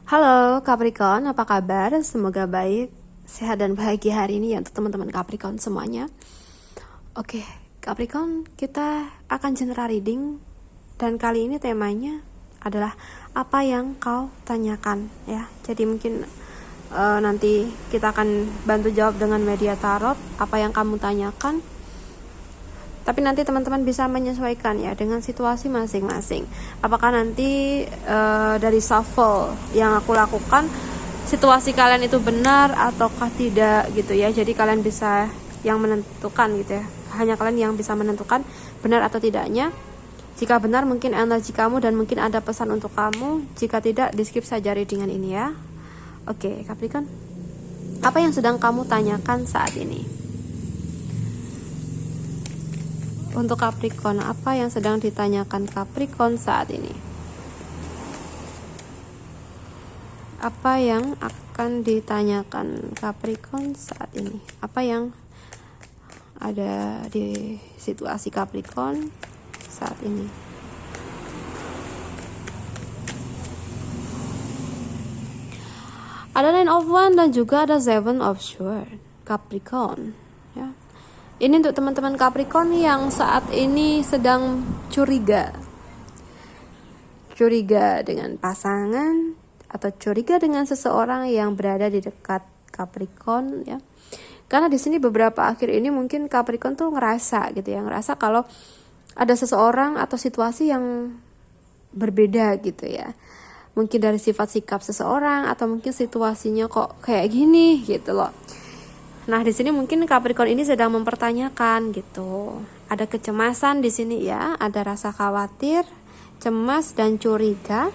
Halo Capricorn, apa kabar? Semoga baik, sehat dan bahagia hari ini ya untuk teman-teman Capricorn semuanya. Oke, Capricorn, kita akan general reading dan kali ini temanya adalah apa yang kau tanyakan ya. Jadi mungkin nanti kita akan bantu jawab dengan media tarot apa yang kamu tanyakan. Tapi nanti teman-teman bisa menyesuaikan ya dengan situasi masing-masing. Apakah nanti dari shuffle yang aku lakukan situasi kalian itu benar ataukah tidak gitu ya. Jadi kalian bisa yang menentukan gitu ya. Hanya kalian yang bisa menentukan benar atau tidaknya. Jika benar mungkin energi kamu dan mungkin ada pesan untuk kamu. Jika tidak, di skip saja readingan ini ya. Oke, Capricorn. Apa yang sedang kamu tanyakan saat ini? Untuk Capricorn, apa yang sedang ditanyakan Capricorn saat ini? Apa yang akan ditanyakan Capricorn saat ini? Apa yang ada di situasi Capricorn saat ini? Ada Nine of Wands dan juga ada Seven of Swords Capricorn ya. Ini untuk teman-teman Capricorn yang saat ini sedang curiga dengan pasangan atau curiga dengan seseorang yang berada di dekat Capricorn ya. Karena di sini beberapa akhir ini mungkin Capricorn tuh ngerasa gitu ya, ngerasa kalau ada seseorang atau situasi yang berbeda gitu ya. Mungkin dari sifat sikap seseorang atau mungkin situasinya kok kayak gini gitu loh. Nah, di sini mungkin Capricorn ini sedang mempertanyakan gitu. Ada kecemasan di sini ya, ada rasa khawatir, cemas dan curiga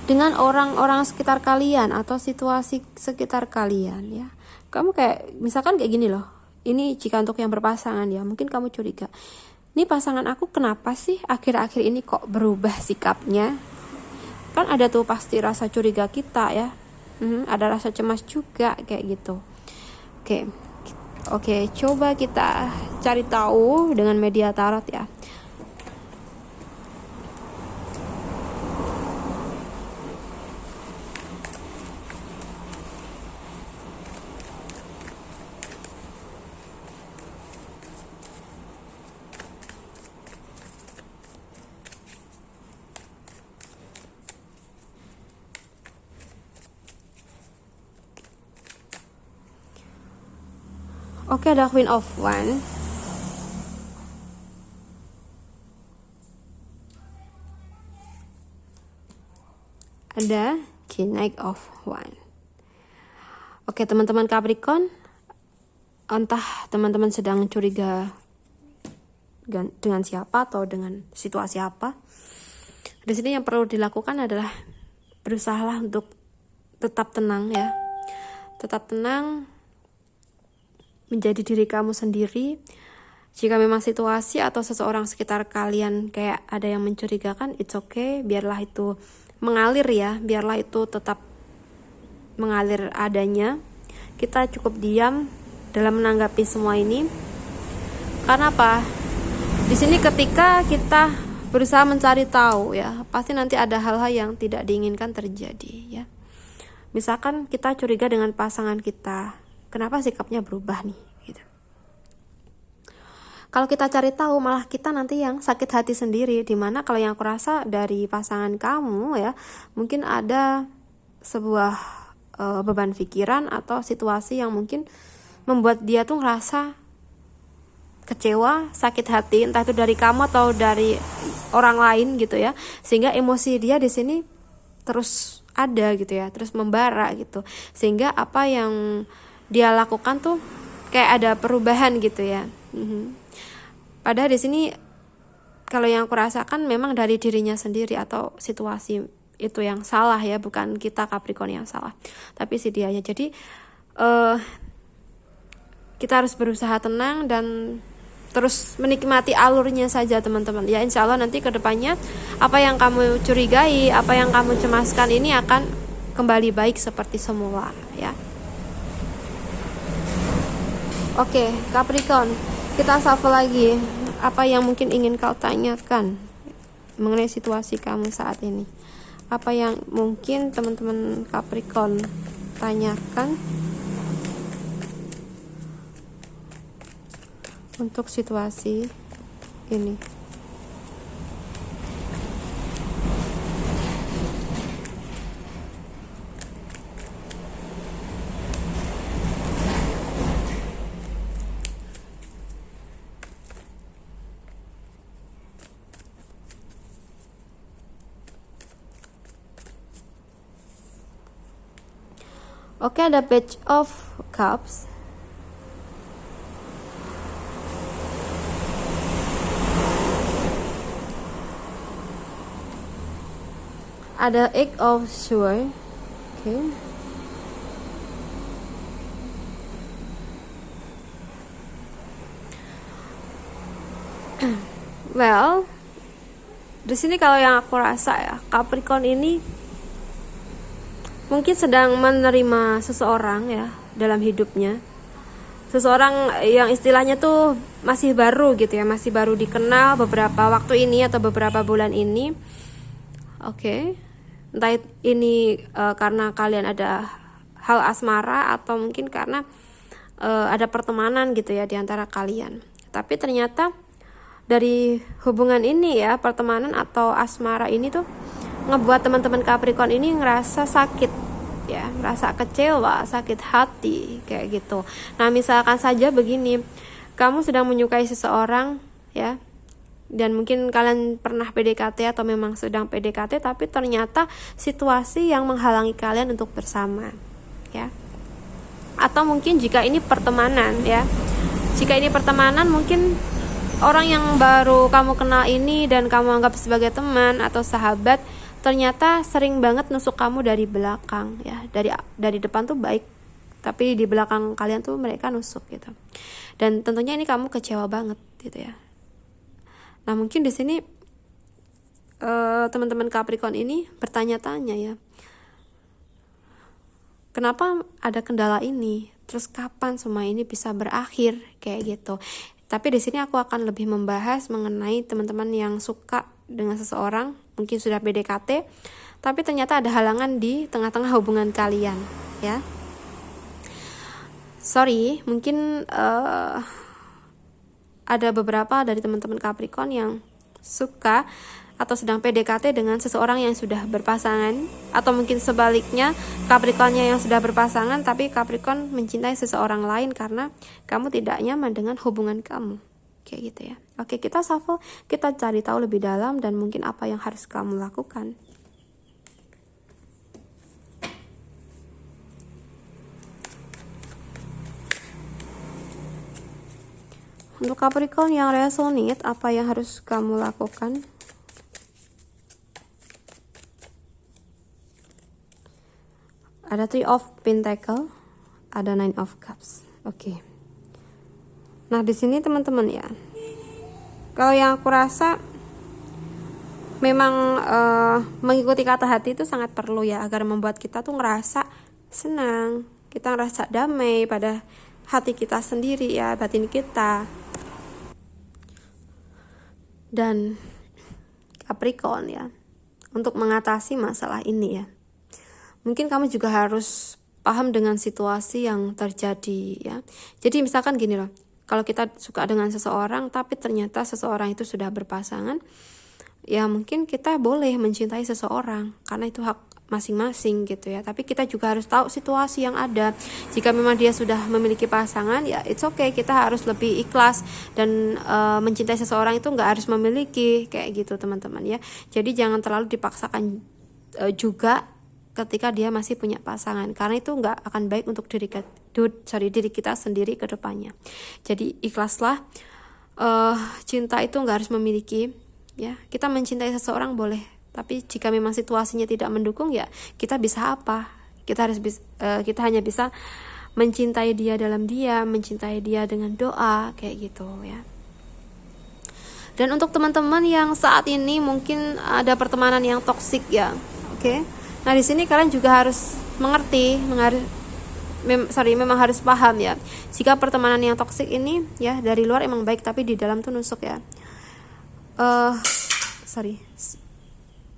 dengan orang-orang sekitar kalian atau situasi sekitar kalian ya. Kamu kayak misalkan kayak gini loh. Ini jika untuk yang berpasangan ya, mungkin kamu curiga. Ini pasangan aku kenapa sih akhir-akhir ini kok berubah sikapnya? Kan ada tuh pasti rasa curiga kita ya. Ada rasa cemas juga kayak gitu. Oke, coba kita cari tahu dengan media tarot ya. Oke, ada Queen of Wands. Ada Knight of Wands. Oke, teman-teman Capricorn, entah teman-teman sedang curiga dengan siapa atau dengan situasi apa. Di sini yang perlu dilakukan adalah berusahalah untuk tetap tenang ya. Tetap tenang, menjadi diri kamu sendiri. Jika memang situasi atau seseorang sekitar kalian kayak ada yang mencurigakan, it's okay, biarlah itu mengalir ya, biarlah itu tetap mengalir adanya. Kita cukup diam dalam menanggapi semua ini. Karena apa? Di sini ketika kita berusaha mencari tahu ya, pasti nanti ada hal-hal yang tidak diinginkan terjadi ya. Misalkan kita curiga dengan pasangan kita, kenapa sikapnya berubah nih gitu. Kalau kita cari tahu malah kita nanti yang sakit hati sendiri. Dimana kalau yang aku rasa dari pasangan kamu ya, mungkin ada sebuah beban pikiran atau situasi yang mungkin membuat dia tuh ngerasa kecewa, sakit hati, entah itu dari kamu atau dari orang lain gitu ya, sehingga emosi dia di sini terus ada gitu ya, terus membara gitu, sehingga apa yang dia lakukan tuh kayak ada perubahan gitu ya. Padahal di sini kalau yang aku rasakan memang dari dirinya sendiri atau situasi itu yang salah ya, bukan kita Capricorn yang salah, tapi si dianya. Jadi kita harus berusaha tenang dan terus menikmati alurnya saja teman-teman ya. Insya Allah nanti kedepannya apa yang kamu curigai, apa yang kamu cemaskan ini akan kembali baik seperti semula ya. Oke, Capricorn, kita shuffle lagi. Apa yang mungkin ingin kau tanyakan mengenai situasi kamu saat ini? apa yang mungkin teman-teman Capricorn tanyakan untuk situasi ini. Oke, ada Page of Cups. Ada Eight of Swords. Oke. Well, di sini kalau yang aku rasa ya, Capricorn ini mungkin sedang menerima seseorang ya dalam hidupnya. Seseorang yang istilahnya tuh masih baru gitu ya, masih baru dikenal beberapa waktu ini atau beberapa bulan ini. Oke. Entah ini karena kalian ada hal asmara atau mungkin karena ada pertemanan gitu ya di antara kalian. Tapi ternyata dari hubungan ini ya, pertemanan atau asmara ini tuh ngebuat teman-teman Capricorn ini ngerasa sakit ya, ngerasa kecewa, sakit hati kayak gitu. Nah, misalkan saja begini, kamu sedang menyukai seseorang ya, dan mungkin kalian pernah PDKT atau memang sedang PDKT, tapi ternyata situasi yang menghalangi kalian untuk bersama ya. Atau mungkin jika ini pertemanan ya, jika ini pertemanan mungkin orang yang baru kamu kenal ini dan kamu anggap sebagai teman atau sahabat ternyata sering banget nusuk kamu dari belakang ya. Dari depan tuh baik, tapi di belakang kalian tuh mereka nusuk gitu. Dan tentunya ini kamu kecewa banget gitu ya. Nah, mungkin di sini teman-teman Capricorn ini bertanya-tanya ya, kenapa ada kendala ini? Terus kapan semua ini bisa berakhir kayak gitu? Tapi di sini aku akan lebih membahas mengenai teman-teman yang suka dengan seseorang, mungkin sudah PDKT, tapi ternyata ada halangan di tengah-tengah hubungan kalian, ya. Sorry, mungkin ada beberapa dari teman-teman Capricorn yang suka atau sedang PDKT dengan seseorang yang sudah berpasangan, atau mungkin sebaliknya Capricornnya yang sudah berpasangan tapi Capricorn mencintai seseorang lain karena kamu tidak nyaman dengan hubungan kamu kayak gitu ya. Oke, kita shuffle, kita cari tahu lebih dalam dan mungkin apa yang harus kamu lakukan. Untuk Capricorn yang resonate, apa yang harus kamu lakukan? Ada Three of Pentacle, ada Nine of Cups. Oke. Nah, di sini teman-teman ya, kalau yang aku rasa memang mengikuti kata hati itu sangat perlu ya, agar membuat kita tuh ngerasa senang, kita ngerasa damai pada hati kita sendiri ya, batin kita. Dan Capricorn ya, untuk mengatasi masalah ini ya, mungkin kamu juga harus paham dengan situasi yang terjadi ya. Jadi misalkan gini loh, kalau kita suka dengan seseorang tapi ternyata seseorang itu sudah berpasangan, ya mungkin kita boleh mencintai seseorang karena itu hak masing-masing gitu ya. Tapi kita juga harus tahu situasi yang ada. Jika memang dia sudah memiliki pasangan, ya it's okay, kita harus lebih ikhlas dan mencintai seseorang itu nggak harus memiliki kayak gitu teman-teman ya. Jadi jangan terlalu dipaksakan juga ketika dia masih punya pasangan, karena itu nggak akan baik untuk diri kita sendiri ke depannya. Jadi ikhlaslah, cinta itu nggak harus memiliki ya. Kita mencintai seseorang boleh, tapi jika memang situasinya tidak mendukung, ya kita bisa apa? Kita hanya bisa mencintai dia dalam diam, mencintai dia dengan doa kayak gitu ya. Dan untuk teman-teman yang saat ini mungkin ada pertemanan yang toksik ya, oke. Nah, di sini kalian juga harus mengerti, memang harus paham ya. Jika pertemanan yang toksik ini ya dari luar emang baik, tapi di dalam tuh nusuk ya.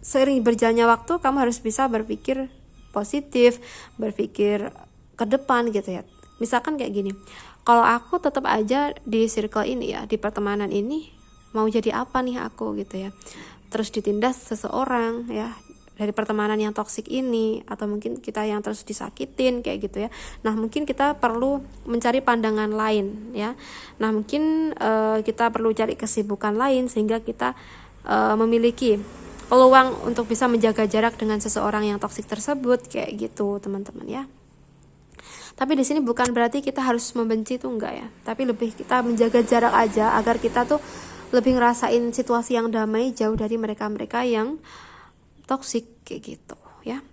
seiring berjalannya waktu kamu harus bisa berpikir positif, berpikir ke depan gitu ya. Misalkan kayak gini, kalau aku tetap aja di circle ini ya, di pertemanan ini, mau jadi apa nih aku gitu ya, terus ditindas seseorang ya dari pertemanan yang toksik ini, atau mungkin kita yang terus disakitin kayak gitu ya. Nah mungkin kita perlu mencari pandangan lain ya. Nah mungkin kita perlu cari kesibukan lain sehingga kita memiliki peluang untuk bisa menjaga jarak dengan seseorang yang toksik tersebut kayak gitu teman-teman ya. Tapi di sini bukan berarti kita harus membenci tuh enggak ya, tapi lebih kita menjaga jarak aja agar kita tuh lebih ngerasain situasi yang damai jauh dari mereka-mereka yang toksik kayak gitu ya.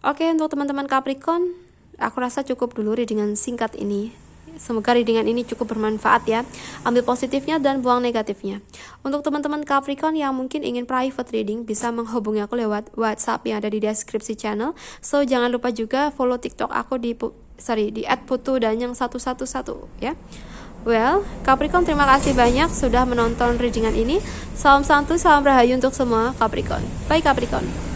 Oke, untuk teman-teman Capricorn, aku rasa cukup dulu readingan singkat ini. Semoga readingan ini cukup bermanfaat ya. Ambil positifnya dan buang negatifnya. Untuk teman-teman Capricorn yang mungkin ingin private reading, bisa menghubungi aku lewat WhatsApp yang ada di deskripsi channel. So jangan lupa juga follow TikTok aku di @putu_danyang111 ya. Well, Capricorn, terima kasih banyak sudah menonton readingan ini. Salam santuy, salam rahayu untuk semua Capricorn. Bye Capricorn.